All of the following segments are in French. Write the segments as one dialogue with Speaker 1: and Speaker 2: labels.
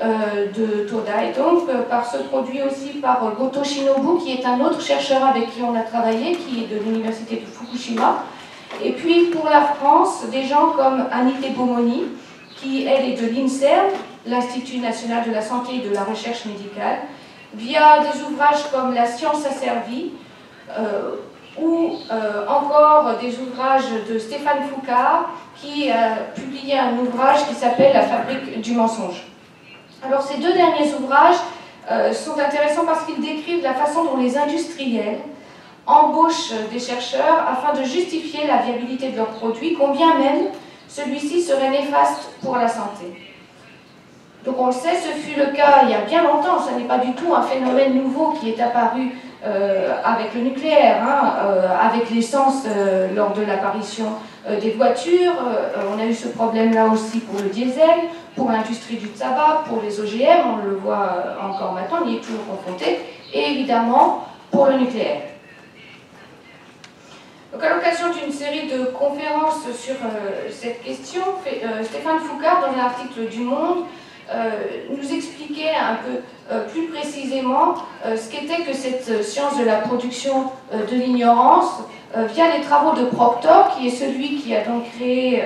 Speaker 1: de Toda, et donc par ce produit aussi par Goto Shinobu, qui est un autre chercheur avec qui on a travaillé, qui est de l'université de Fukushima. Et puis pour la France, des gens comme Anité Bomoni, qui elle est de l'INSERM, l'Institut national de la santé et de la recherche médicale, via des ouvrages comme La science asservie, ou encore des ouvrages de Stéphane Foucard, qui a publié un ouvrage qui s'appelle La fabrique du mensonge. Alors ces deux derniers ouvrages sont intéressants parce qu'ils décrivent la façon dont les industriels embauchent des chercheurs afin de justifier la viabilité de leurs produits, combien même celui-ci serait néfaste pour la santé. Donc on le sait, ce fut le cas il y a bien longtemps, ce n'est pas du tout un phénomène nouveau qui est apparu avec le nucléaire, avec l'essence lors de l'apparition des voitures. On a eu ce problème-là aussi pour le diesel, pour l'industrie du tabac, pour les OGM, on le voit encore maintenant, on y est toujours confronté, et évidemment pour le nucléaire. Donc à l'occasion d'une série de conférences sur cette question, Stéphane Foucard, dans l'article du Monde, nous expliquait un peu plus précisément ce qu'était que cette science de la production de l'ignorance via les travaux de Proctor, qui est celui qui a donc créé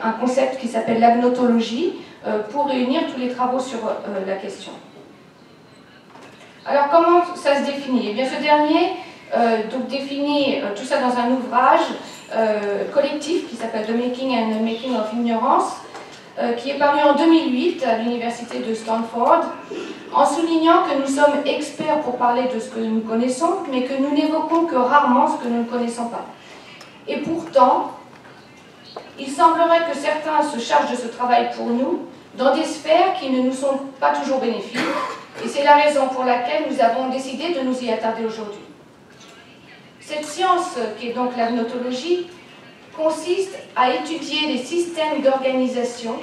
Speaker 1: un concept qui s'appelle l'agnotologie, pour réunir tous les travaux sur la question. Alors comment ça se définit? Eh bien ce dernier donc définit tout ça dans un ouvrage collectif qui s'appelle The Making and the Making of Ignorance, qui est paru en 2008 à l'université de Stanford, en soulignant que nous sommes experts pour parler de ce que nous connaissons, mais que nous n'évoquons que rarement ce que nous ne connaissons pas. Et pourtant, il semblerait que certains se chargent de ce travail pour nous, dans des sphères qui ne nous sont pas toujours bénéfiques, et c'est la raison pour laquelle nous avons décidé de nous y attarder aujourd'hui. Cette science, qui est donc l'agnotologie, consiste à étudier les systèmes d'organisation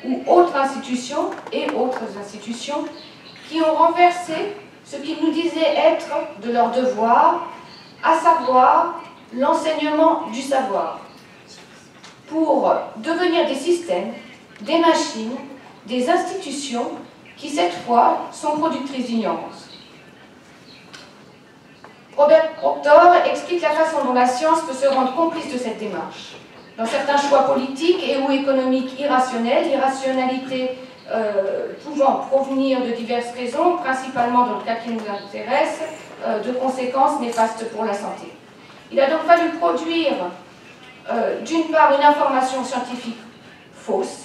Speaker 1: ou autres institutions qui ont renversé ce qu'ils nous disaient être de leur devoir, à savoir l'enseignement du savoir, pour devenir des systèmes, des machines, des institutions qui, cette fois, sont productrices d'ignorance. Robert Proctor explique la façon dont la science peut se rendre complice de cette démarche. Dans certains choix politiques et ou économiques irrationnels, l'irrationalité pouvant provenir de diverses raisons, principalement dans le cas qui nous intéresse, de conséquences néfastes pour la santé. Il a donc fallu produire, d'une part, une information scientifique fausse,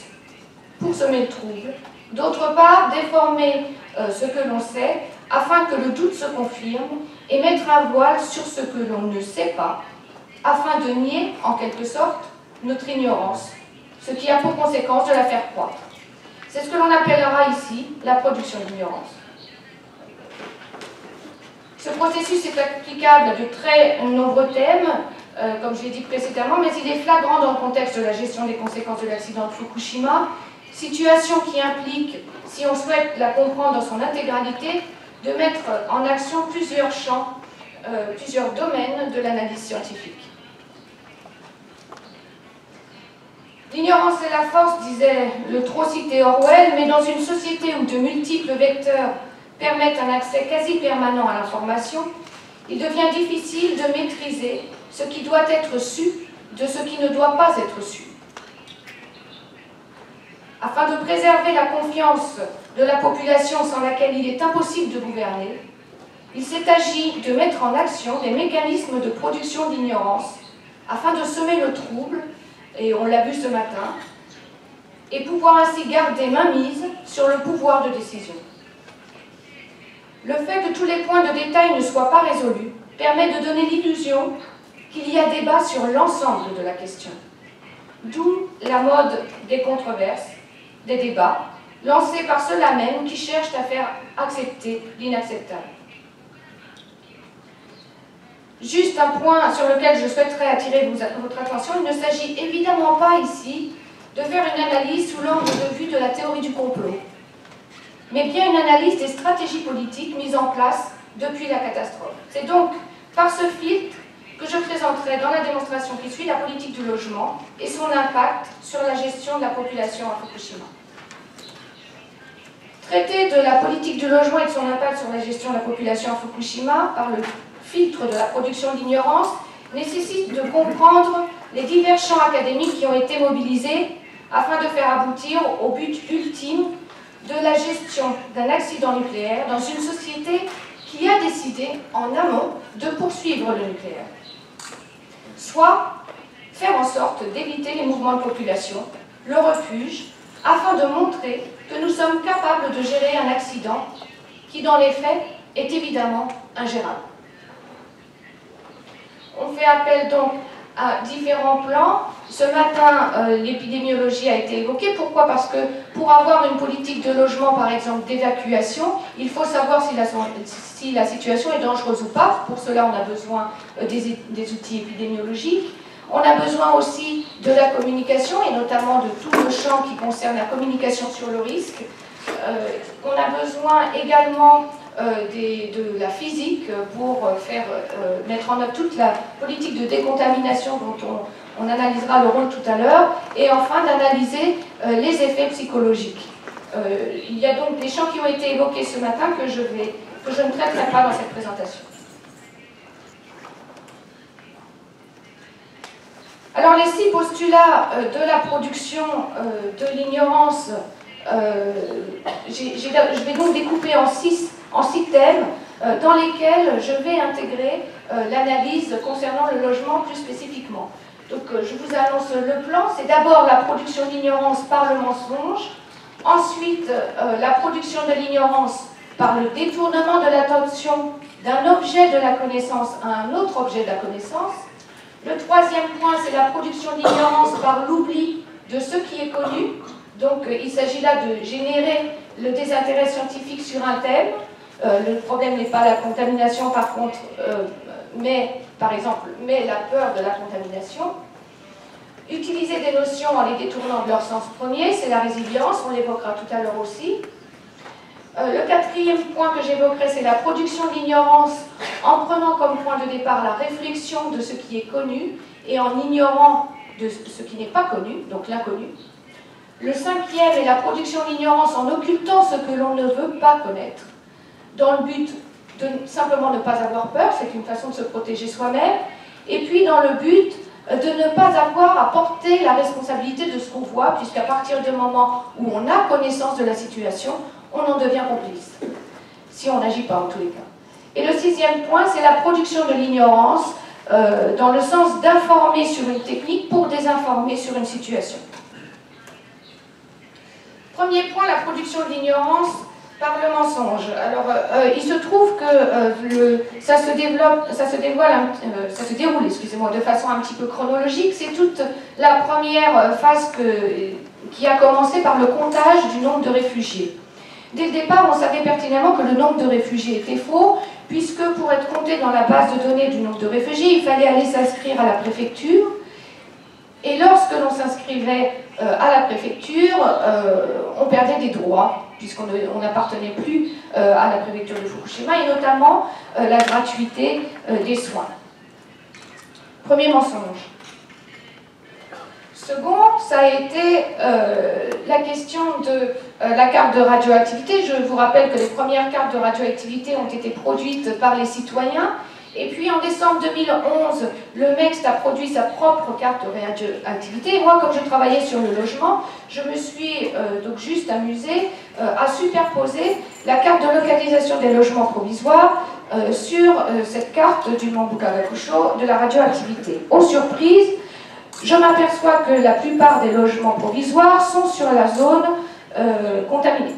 Speaker 1: pour semer le trouble, d'autre part, déformer ce que l'on sait, afin que le doute se confirme, et mettre un voile sur ce que l'on ne sait pas, afin de nier, en quelque sorte, notre ignorance, ce qui a pour conséquence de la faire croître. C'est ce que l'on appellera ici la production d'ignorance. Ce processus est applicable à de très nombreux thèmes, comme je l'ai dit précédemment, mais il est flagrant dans le contexte de la gestion des conséquences de l'accident de Fukushima, situation qui implique, si on souhaite la comprendre dans son intégralité, de mettre en action plusieurs champs, plusieurs domaines de l'analyse scientifique. L'ignorance est la force, disait le trop cité Orwell, mais dans une société où de multiples vecteurs permettent un accès quasi permanent à l'information, il devient difficile de maîtriser ce qui doit être su de ce qui ne doit pas être su. Afin de préserver la confiance de la population sans laquelle il est impossible de gouverner, il s'est agi de mettre en action des mécanismes de production d'ignorance afin de semer le trouble, et on l'a vu ce matin, et pouvoir ainsi garder mainmise sur le pouvoir de décision. Le fait que tous les points de détail ne soient pas résolus permet de donner l'illusion qu'il y a débat sur l'ensemble de la question. D'où la mode des controverses, des débats, lancés par ceux-là même qui cherchent à faire accepter l'inacceptable. Juste un point sur lequel je souhaiterais attirer votre attention, il ne s'agit évidemment pas ici de faire une analyse sous l'angle de vue de la théorie du complot, mais bien une analyse des stratégies politiques mises en place depuis la catastrophe. C'est donc par ce filtre que je présenterai dans la démonstration qui suit la politique du logement et son impact sur la gestion de la population à Fukushima. Traiter de la politique du logement et de son impact sur la gestion de la population à Fukushima par le filtre de la production de l'ignorance nécessite de comprendre les divers champs académiques qui ont été mobilisés afin de faire aboutir au but ultime de la gestion d'un accident nucléaire dans une société qui a décidé en amont de poursuivre le nucléaire. Soit faire en sorte d'éviter les mouvements de population, le refuge, afin de montrer que nous sommes capables de gérer un accident qui, dans les faits, est évidemment ingérable. On fait appel donc à différents plans. Ce matin, l'épidémiologie a été évoquée. Pourquoi? Parce que pour avoir une politique de logement, par exemple d'évacuation, il faut savoir si la situation est dangereuse ou pas. Pour cela, on a besoin des outils épidémiologiques. On a besoin aussi de la communication, et notamment de tout le champ qui concerne la communication sur le risque. On a besoin également de la physique pour mettre en œuvre toute la politique de décontamination dont on analysera le rôle tout à l'heure, et enfin d'analyser les effets psychologiques. Il y a donc des champs qui ont été évoqués ce matin que je ne traiterai pas dans cette présentation. Alors les 6 postulats de la production de l'ignorance, je vais donc découper en 6 thèmes dans lesquels je vais intégrer l'analyse concernant le logement plus spécifiquement. Donc je vous annonce le plan. C'est d'abord la production d'ignorance par le mensonge, ensuite la production de l'ignorance par le détournement de l'attention d'un objet de la connaissance à un autre objet de la connaissance. Le 3e point, c'est la production d'ignorance par l'oubli de ce qui est connu. Donc il s'agit là de générer le désintérêt scientifique sur un thème. Le problème n'est pas la contamination par contre, mais la peur de la contamination. Utiliser des notions en les détournant de leur sens premier, c'est la résilience, on l'évoquera tout à l'heure aussi. Le 4e point que j'évoquerai, c'est la production d'ignorance en prenant comme point de départ la réflexion de ce qui est connu et en ignorant de ce qui n'est pas connu, donc l'inconnu. Le 5e est la production d'ignorance en occultant ce que l'on ne veut pas connaître, dans le but de simplement ne pas avoir peur, c'est une façon de se protéger soi-même, et puis dans le but de ne pas avoir à porter la responsabilité de ce qu'on voit, puisqu'à partir du moment où on a connaissance de la situation, on en devient complice, si on n'agit pas en tous les cas. Et le 6e point, c'est la production de l'ignorance, dans le sens d'informer sur une technique pour désinformer sur une situation. Premier point, la production de l'ignorance par le mensonge. Alors, il se trouve que ça se déroule, excusez-moi, de façon un petit peu chronologique. C'est toute la première phase qui a commencé par le comptage du nombre de réfugiés. Dès le départ, on savait pertinemment que le nombre de réfugiés était faux, puisque pour être compté dans la base de données du nombre de réfugiés, il fallait aller s'inscrire à la préfecture. Et lorsque l'on s'inscrivait à la préfecture, on perdait des droits, puisqu'on n'appartenait plus à la préfecture de Fukushima, et notamment la gratuité des soins. Premier mensonge. Second, ça a été la question de la carte de radioactivité. Je vous rappelle que les premières cartes de radioactivité ont été produites par les citoyens. Et puis en décembre 2011, le MEXT a produit sa propre carte de radioactivité. Et moi, comme je travaillais sur le logement, je me suis donc juste amusée à superposer la carte de localisation des logements provisoires sur cette carte du Mambuka Gakusho de la radioactivité. Aux surprises, je m'aperçois que la plupart des logements provisoires sont sur la zone contaminée.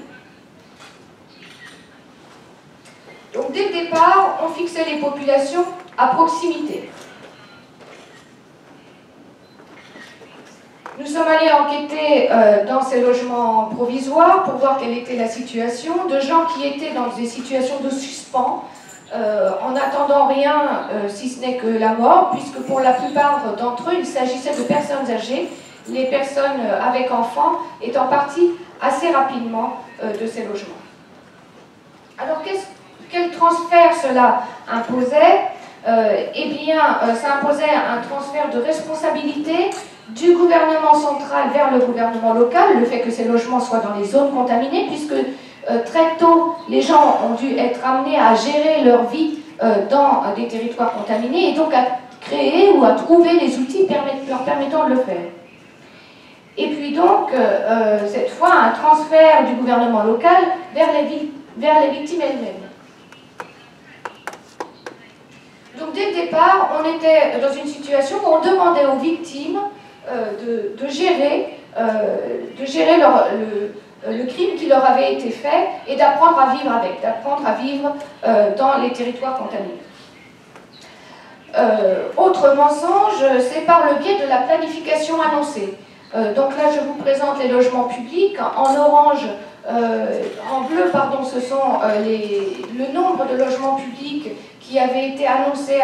Speaker 1: Donc dès le départ, on fixait les populations à proximité. Nous sommes allés enquêter dans ces logements provisoires pour voir quelle était la situation de gens qui étaient dans des situations de suspens, en attendant rien si ce n'est que la mort, puisque pour la plupart d'entre eux, il s'agissait de personnes âgées, les personnes avec enfants étant parties assez rapidement de ces logements. Alors quel transfert cela imposait? Eh bien, ça imposait un transfert de responsabilité du gouvernement central vers le gouvernement local, le fait que ces logements soient dans les zones contaminées, puisque très tôt, les gens ont dû être amenés à gérer leur vie dans des territoires contaminés et donc à créer ou à trouver les outils leur permettant de le faire. Et puis donc, cette fois, un transfert du gouvernement local vers les victimes elles-mêmes. Donc dès le départ, on était dans une situation où on demandait aux victimes de gérer le crime qui leur avait été fait et d'apprendre à vivre avec, d'apprendre à vivre dans les territoires contaminés. Autre mensonge, c'est par le biais de la planification annoncée. Donc là, je vous présente les logements publics. En orange, en bleu, pardon, ce sont le nombre de logements publics qui avaient été annoncés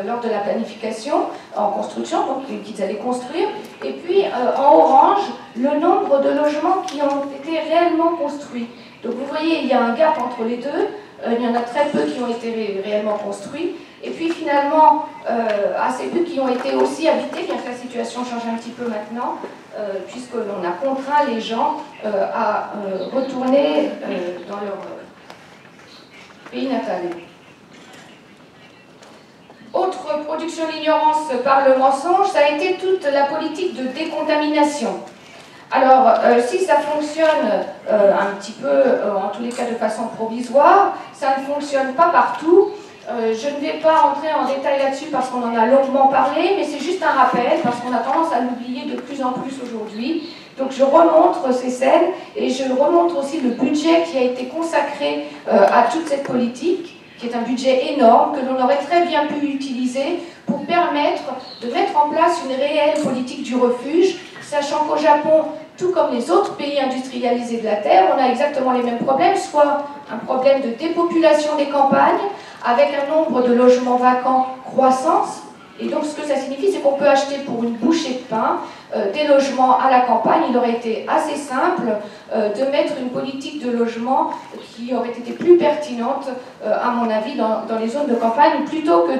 Speaker 1: lors de la planification en construction, donc qu'ils allaient construire. Et puis, en orange, le nombre de logements qui ont été réellement construits. Donc vous voyez, il y a un gap entre les deux. Il y en a très peu qui ont été réellement construits. Et puis finalement, assez peu qui ont été aussi habités, bien que la situation change un petit peu maintenant, puisque l'on a contraint les gens à retourner dans leur pays natal. Autre production de l'ignorance par le mensonge, ça a été toute la politique de décontamination. Alors, si ça fonctionne un petit peu, en tous les cas de façon provisoire, ça ne fonctionne pas partout. Je ne vais pas entrer en détail là-dessus parce qu'on en a longuement parlé, mais c'est juste un rappel parce qu'on a tendance à l'oublier de plus en plus aujourd'hui. Donc je remontre ces scènes et je remontre aussi le budget qui a été consacré à toute cette politique, qui est un budget énorme que l'on aurait très bien pu utiliser pour permettre de mettre en place une réelle politique du refuge, sachant qu'au Japon, tout comme les autres pays industrialisés de la Terre, on a exactement les mêmes problèmes, soit un problème de dépopulation des campagnes, avec un nombre de logements vacants croissance. Et donc ce que ça signifie, c'est qu'on peut acheter pour une bouchée de pain des logements à la campagne. Il aurait été assez simple de mettre une politique de logement qui aurait été plus pertinente, à mon avis, dans les zones de campagne, plutôt que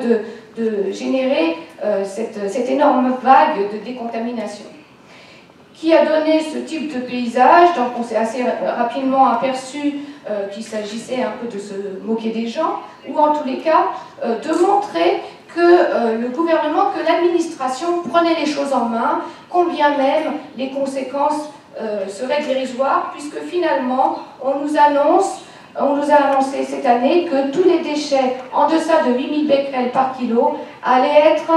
Speaker 1: de générer cette énorme vague de décontamination. Qui a donné ce type de paysage? Donc on s'est assez rapidement aperçu qu'il s'agissait un peu de se moquer des gens, ou en tous les cas de montrer que le gouvernement, que l'administration prenait les choses en main, combien même les conséquences seraient dérisoires, puisque finalement on nous a annoncé cette année que tous les déchets en deçà de 8000 becquerels par kilo allaient être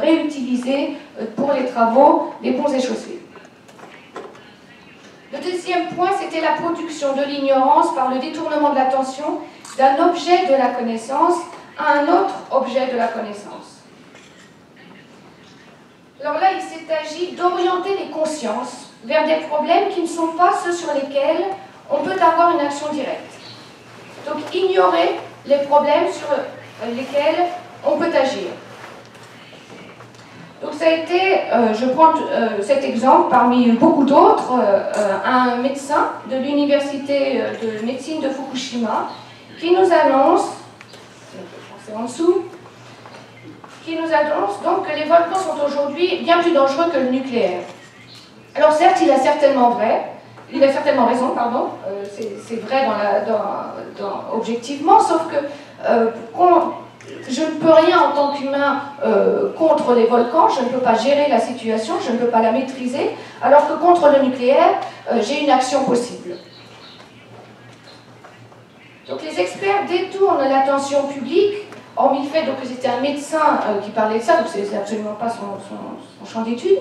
Speaker 1: réutilisés pour les travaux des ponts et chaussées. Le deuxième point, c'était la production de l'ignorance par le détournement de l'attention d'un objet de la connaissance à un autre objet de la connaissance. Alors là, il s'est agi d'orienter les consciences vers des problèmes qui ne sont pas ceux sur lesquels on peut avoir une action directe. Donc ignorer les problèmes sur lesquels on peut agir. Donc ça a été, je prends cet exemple parmi beaucoup d'autres, un médecin de l'université de médecine de Fukushima qui nous annonce, c'est en dessous, qui nous annonce donc que les volcans sont aujourd'hui bien plus dangereux que le nucléaire. Alors certes, il a certainement raison, pardon, c'est vrai objectivement, sauf que je ne peux rien en tant qu'humain contre les volcans, je ne peux pas gérer la situation, je ne peux pas la maîtriser, alors que contre le nucléaire, j'ai une action possible. Donc les experts détournent l'attention publique, hormis le fait que c'était un médecin qui parlait de ça, donc c'est absolument pas son champ d'étude,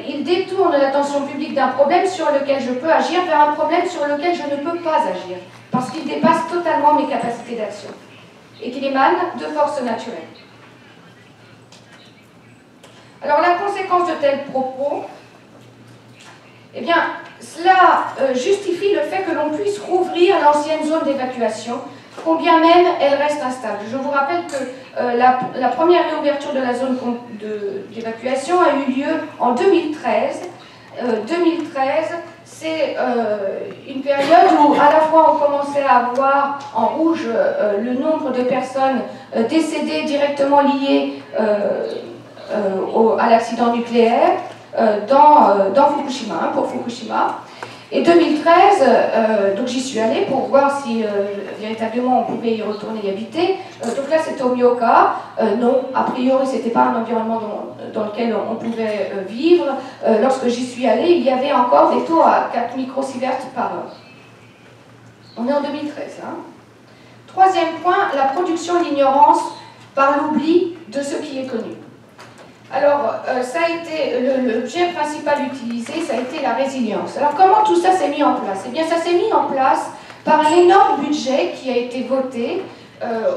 Speaker 1: ils détournent l'attention publique d'un problème sur lequel je peux agir vers un problème sur lequel je ne peux pas agir, parce qu'il dépasse totalement mes capacités d'action et qu'il émane de forces naturelles. Alors la conséquence de tels propos, eh bien, cela justifie le fait que l'on puisse rouvrir l'ancienne zone d'évacuation, combien même elle reste instable. Je vous rappelle que la première réouverture de la zone d'évacuation a eu lieu en 2013. 2013, c'est une période où à la fois on commençait à voir en rouge le nombre de personnes décédées directement liées à l'accident nucléaire dans Fukushima, pour Fukushima. Et 2013, donc j'y suis allée pour voir si véritablement on pouvait y retourner y habiter. Donc là c'était au Myoka. Non, a priori c'était pas un environnement dans lequel on pouvait vivre. Lorsque j'y suis allée, il y avait encore des taux à 4 microsieverts par heure. On est en 2013. Hein. Troisième point, la production de l'ignorance par l'oubli de ce qui est connu. Alors, ça a été l'objet principal utilisé, ça a été la résilience. Alors, comment tout ça s'est mis en place? Eh bien, ça s'est mis en place par un énorme budget qui a été voté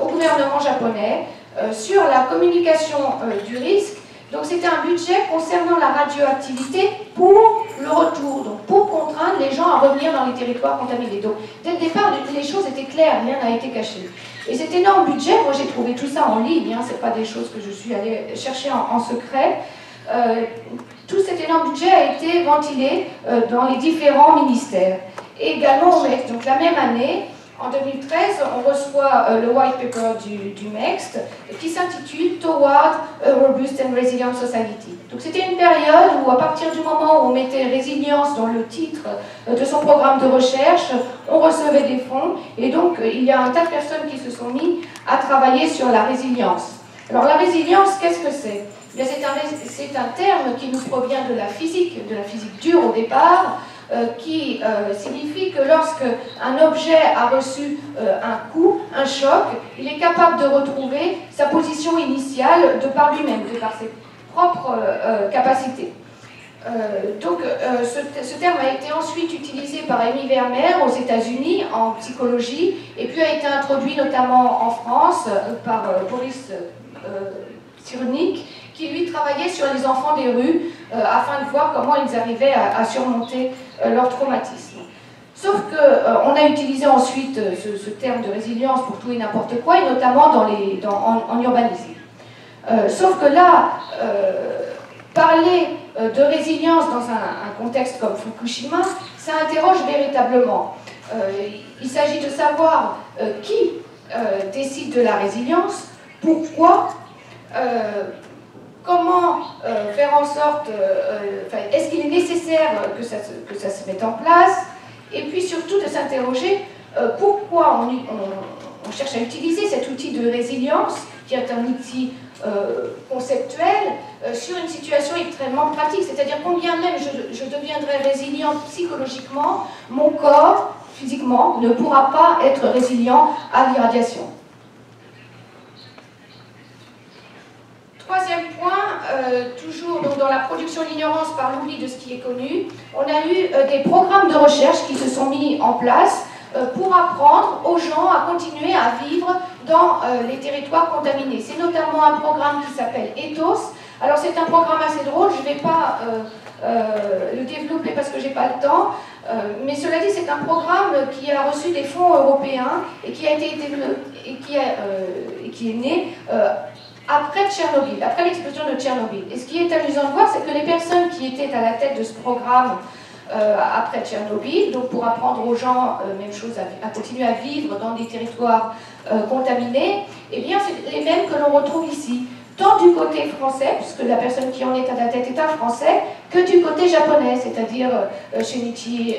Speaker 1: au gouvernement japonais sur la communication du risque. Donc, c'était un budget concernant la radioactivité pour le retour, donc pour contraindre les gens à revenir dans les territoires contaminés. Donc, dès le départ, les choses étaient claires, rien n'a été caché. Et cet énorme budget, moi j'ai trouvé tout ça en ligne, hein, ce n'est pas des choses que je suis allée chercher en secret. Tout cet énorme budget a été ventilé dans les différents ministères. Et également au MEX. Donc la même année, en 2013, on reçoit le white paper du MEX qui s'intitule Toward a Robust and Resilient Society. Donc c'était une période où, à partir du moment où on mettait résilience dans le titre de son programme de recherche, on recevait des fonds. Et donc il y a un tas de personnes qui se sont mis à travailler sur la résilience. Alors la résilience, qu'est-ce que c'est? C'est un terme qui nous provient de la physique dure au départ, qui signifie que lorsque un objet a reçu un coup, un choc, il est capable de retrouver sa position initiale de par lui-même, de par ses propres capacités. Ce terme a été ensuite utilisé par Amy Werner aux États-Unis en psychologie et puis a été introduit notamment en France par Boris Cyrulnik, qui lui travaillait sur les enfants des rues afin de voir comment ils arrivaient à surmonter leur traumatisme. Sauf qu'on a utilisé ensuite ce terme de résilience pour tout et n'importe quoi, et notamment en urbanisme. Sauf que là, parler de résilience dans un contexte comme Fukushima, ça interroge véritablement. Il s'agit de savoir qui décide de la résilience, pourquoi, comment faire en sorte, est-ce qu'il est nécessaire que ça se mette en place, et puis surtout de s'interroger pourquoi on cherche à utiliser cet outil de résilience, qui est un outil conceptuel, sur une situation extrêmement pratique, c'est-à-dire combien même je deviendrai résilient psychologiquement, mon corps, physiquement, ne pourra pas être résilient à l'irradiation. Troisième point, toujours donc dans la production de l'ignorance par l'oubli de ce qui est connu, on a eu des programmes de recherche qui se sont mis en place pour apprendre aux gens à continuer à vivre dans les territoires contaminés. C'est notamment un programme qui s'appelle Ethos. Alors c'est un programme assez drôle, je ne vais pas le développer parce que je n'ai pas le temps, mais cela dit c'est un programme qui a reçu des fonds européens et qui a été développé, et qui est né après Tchernobyl, après l'explosion de Tchernobyl. Et ce qui est amusant de voir, c'est que les personnes qui étaient à la tête de ce programme après Tchernobyl, donc pour apprendre aux gens, même chose, à continuer à vivre dans des territoires contaminés, eh bien c'est les mêmes que l'on retrouve ici, tant du côté français, puisque la personne qui en est à la tête est un Français, que du côté japonais, c'est-à-dire Shinichi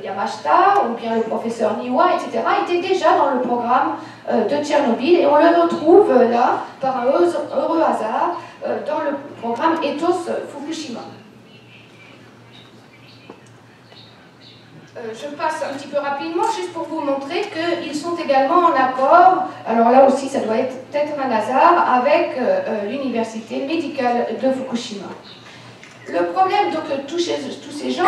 Speaker 1: Yamashita, ou bien le professeur Niwa, etc., étaient déjà dans le programme de Tchernobyl, et on le retrouve là, par un heureux hasard, dans le programme Ethos Fukushima. Je passe un petit peu rapidement, juste pour vous montrer qu'ils sont également en accord, alors là aussi ça doit être peut-être un hasard, avec l'université médicale de Fukushima. Le problème, donc, tous ces gens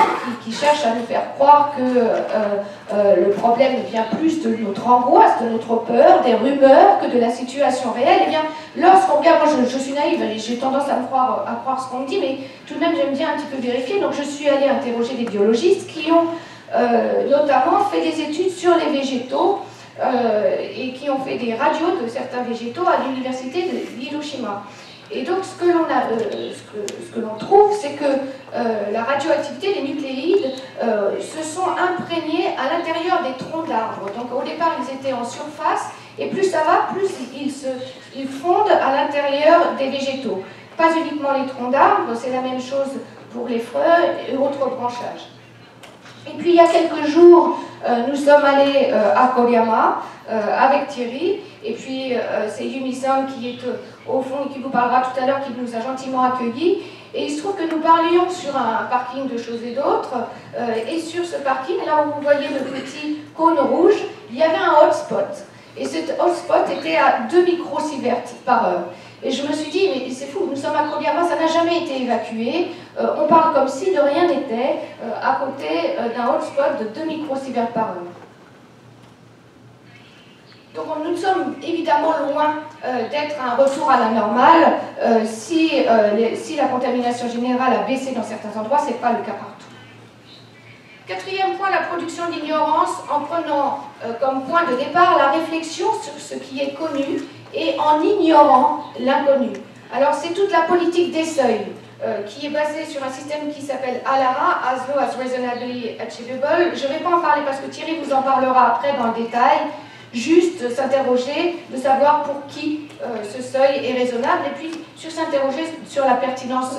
Speaker 1: qui cherchent à nous faire croire que le problème vient plus de notre angoisse, de notre peur, des rumeurs, que de la situation réelle, eh bien, lorsqu'on regarde, moi je suis naïve, j'ai tendance à croire ce qu'on me dit, mais tout de même j'aime bien un petit peu vérifier, donc je suis allée interroger des biologistes qui ont notamment fait des études sur les végétaux et qui ont fait des radios de certains végétaux à l'université d'Hiroshima. Et donc ce que l'on trouve, c'est que la radioactivité, les nucléides, se sont imprégnés à l'intérieur des troncs d'arbres. Donc au départ, ils étaient en surface, et plus ça va, plus ils fondent à l'intérieur des végétaux. Pas uniquement les troncs d'arbres, c'est la même chose pour les feuilles et autres branchages. Et puis il y a quelques jours, nous sommes allés à Kolyama avec Thierry, et puis c'est Yumi-san qui est au fond et qui vous parlera tout à l'heure, qui nous a gentiment accueillis. Et il se trouve que nous parlions sur un parking de choses et d'autres, et sur ce parking, là où vous voyez le petit cône rouge, il y avait un hotspot. Et cet hotspot était à 2 microsieverts par heure. Et je me suis dit, mais c'est fou, nous sommes à Kolyama, ça n'a jamais été évacué. On parle comme si de rien n'était à côté d'un hotspot de 2 microsieverts par heure. Donc nous sommes évidemment loin d'être un retour à la normale. Si la contamination générale a baissé dans certains endroits, ce n'est pas le cas partout. Quatrième point, la production d'ignorance en prenant comme point de départ la réflexion sur ce qui est connu et en ignorant l'inconnu. Alors c'est toute la politique des seuils qui est basée sur un système qui s'appelle ALARA, As Low as Reasonably Achievable. Je ne vais pas en parler parce que Thierry vous en parlera après dans le détail. Juste s'interroger de savoir pour qui ce seuil est raisonnable et puis s'interroger sur la pertinence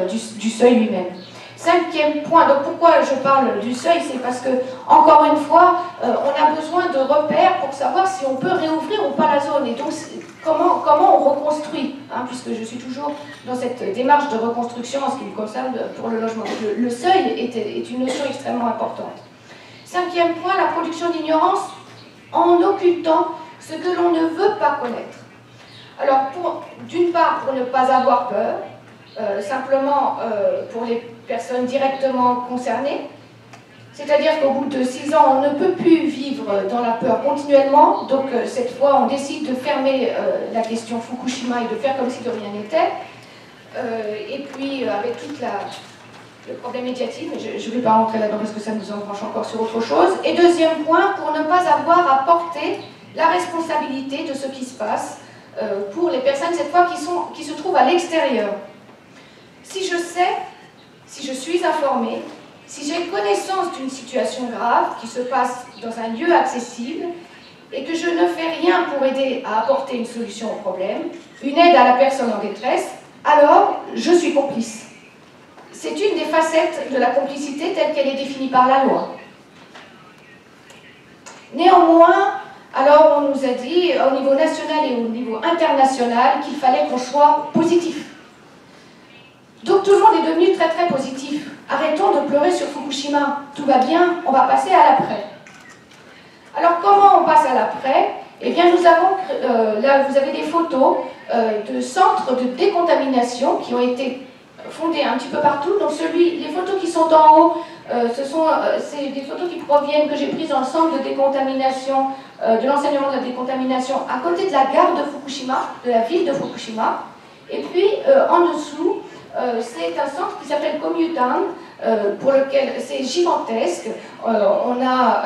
Speaker 1: du seuil lui-même. Cinquième point, donc pourquoi je parle du seuil, c'est parce que, encore une fois, on a besoin de repères pour savoir si on peut réouvrir ou pas la zone. Et donc, comment on reconstruit, hein, puisque je suis toujours dans cette démarche de reconstruction en ce qui me concerne pour le logement. Le seuil est une notion extrêmement importante. Cinquième point, la production d'ignorance en occultant ce que l'on ne veut pas connaître. Alors, d'une part, pour ne pas avoir peur, simplement pour les personnes directement concernées, c'est-à-dire qu'au bout de 6 ans, on ne peut plus vivre dans la peur continuellement, donc cette fois, on décide de fermer la question Fukushima et de faire comme si de rien n'était, et puis avec toute le problème médiatique, mais je ne vais pas rentrer là-dedans parce que ça nous embranche encore sur autre chose. Et deuxième point, pour ne pas avoir à porter la responsabilité de ce qui se passe pour les personnes, cette fois, qui se trouvent à l'extérieur. Si je sais, si je suis informée, si j'ai connaissance d'une situation grave qui se passe dans un lieu accessible et que je ne fais rien pour aider à apporter une solution au problème, une aide à la personne en détresse, alors je suis complice. C'est une des facettes de la complicité telle qu'elle est définie par la loi. Néanmoins, alors on nous a dit au niveau national et au niveau international qu'il fallait qu'on soit positif. Donc tout le monde est devenu très très positif. Arrêtons de pleurer sur Fukushima. Tout va bien, on va passer à l'après. Alors comment on passe à l'après? Eh bien nous avons, là vous avez des photos de centres de décontamination qui ont été fondés un petit peu partout. Donc les photos qui sont en haut, c'est des photos qui proviennent, que j'ai prises dans le centre de décontamination, de l'enseignement de la décontamination, à côté de la gare de Fukushima, de la ville de Fukushima. Et puis en dessous, c'est un centre qui s'appelle Komutan, pour lequel c'est gigantesque. On a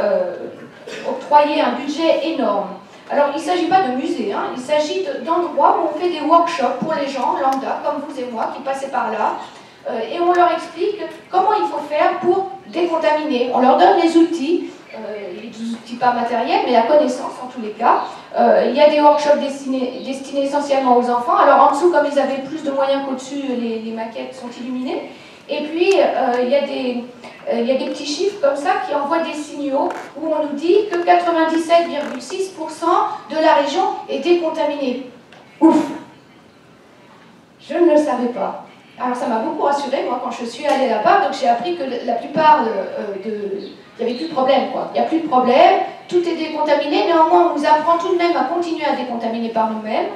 Speaker 1: octroyé un budget énorme. Alors, il ne s'agit pas de musée, hein, il s'agit d'endroits où on fait des workshops pour les gens lambda, comme vous et moi, qui passaient par là, et on leur explique comment il faut faire pour décontaminer. On leur donne les outils pas matériels, mais la connaissance en tous les cas. Il y a des workshops destinés essentiellement aux enfants. Alors, en dessous, comme ils avaient plus de moyens qu'au-dessus, les maquettes sont illuminées. Et puis, il y a des petits chiffres comme ça qui envoient des signaux où on nous dit que 97,6% de la région est décontaminée. Ouf! Je ne le savais pas. Alors ça m'a beaucoup rassurée, moi, quand je suis allée là-bas, donc j'ai appris que la plupart il n'y avait plus de problème, quoi. Il n'y a plus de problème, tout est décontaminé, néanmoins on nous apprend tout de même à continuer à décontaminer par nous-mêmes.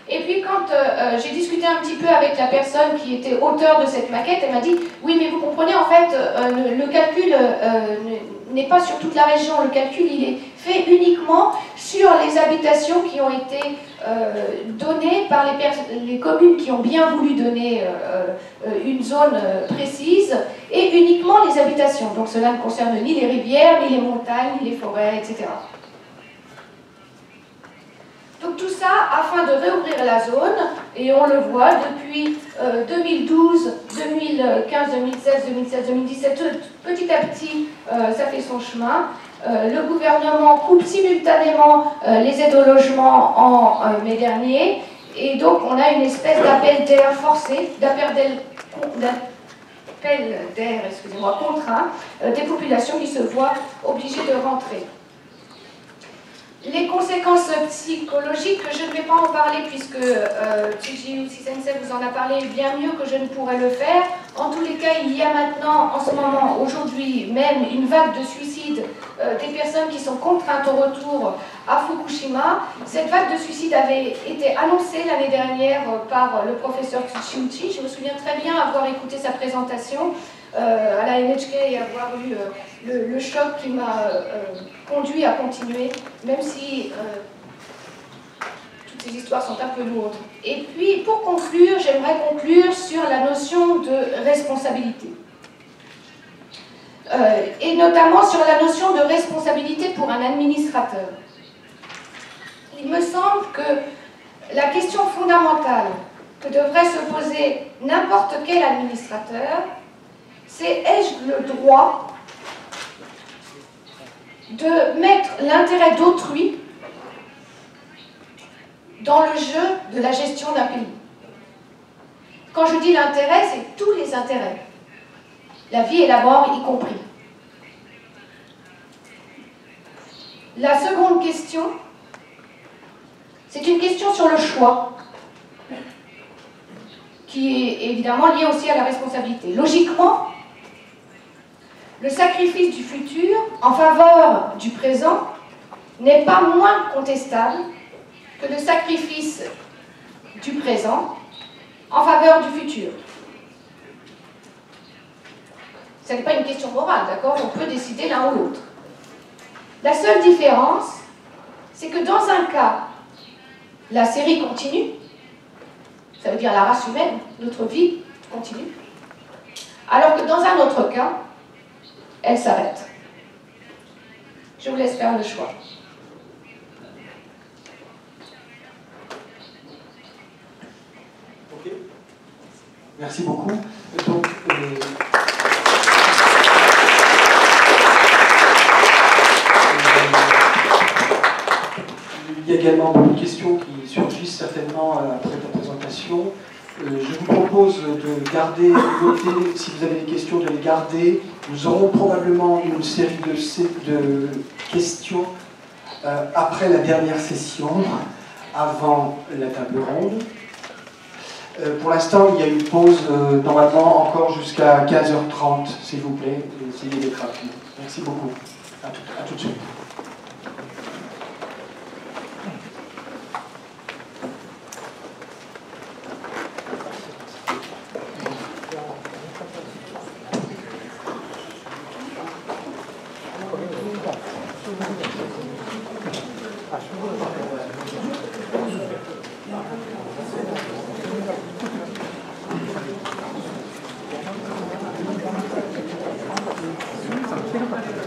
Speaker 1: Et puis quand j'ai discuté un petit peu avec la personne qui était auteur de cette maquette, elle m'a dit « Oui, mais vous comprenez, en fait, le calcul n'est pas sur toute la région, le calcul il est fait uniquement sur les habitations qui ont été données par les communes qui ont bien voulu donner une zone précise, et uniquement les habitations. Donc cela ne concerne ni les rivières, ni les montagnes, ni les forêts, etc. » Donc tout ça afin de réouvrir la zone, et on le voit depuis 2012, 2015, 2016, 2017, 2017, petit à petit ça fait son chemin. Le gouvernement coupe simultanément les aides au logement en mai dernier, et donc on a une espèce d'appel d'air forcé, d'appel pelle d'air, excusez-moi, contraint, des populations qui se voient obligées de rentrer. Les conséquences psychologiques, je ne vais pas en parler puisque Tsuji Sensei vous en a parlé bien mieux que je ne pourrais le faire. En tous les cas, il y a maintenant, en ce moment, aujourd'hui même, une vague de suicides des personnes qui sont contraintes au retour à Fukushima. Cette vague de suicides avait été annoncée l'année dernière par le professeur Tsuchiuchi. Je me souviens très bien avoir écouté sa présentation à la NHK et avoir eu le choc qui m'a conduit à continuer, même si toutes ces histoires sont un peu lourdes. Et puis, pour conclure, j'aimerais conclure sur la notion de responsabilité. Et notamment sur la notion de responsabilité pour un administrateur. Il me semble que la question fondamentale que devrait se poser n'importe quel administrateur, c'est: ai-je le droit de mettre l'intérêt d'autrui dans le jeu de la gestion d'un pays? Quand je dis l'intérêt, c'est tous les intérêts. La vie et la mort y compris. La seconde question, c'est une question sur le choix, qui est évidemment liée aussi à la responsabilité. Logiquement, le sacrifice du futur en faveur du présent n'est pas moins contestable que le sacrifice du présent en faveur du futur. Ce n'est pas une question morale, d'accord? On peut décider l'un ou l'autre. La seule différence, c'est que dans un cas, la série continue, ça veut dire la race humaine, notre vie continue, alors que dans un autre cas, elle s'arrête. Je vous laisse faire le choix.
Speaker 2: Ok. Merci beaucoup. Donc, il y a également beaucoup de questions qui surgissent certainement après ta présentation. Je vous propose de garder, noter, si vous avez des questions, de les garder. Nous aurons probablement une série de questions après la dernière session, avant la table ronde. Pour l'instant, il y a une pause normalement encore jusqu'à 15h30, s'il vous plaît. Essayez d'être rapide. Merci beaucoup. À tout de suite.
Speaker 3: Gracias.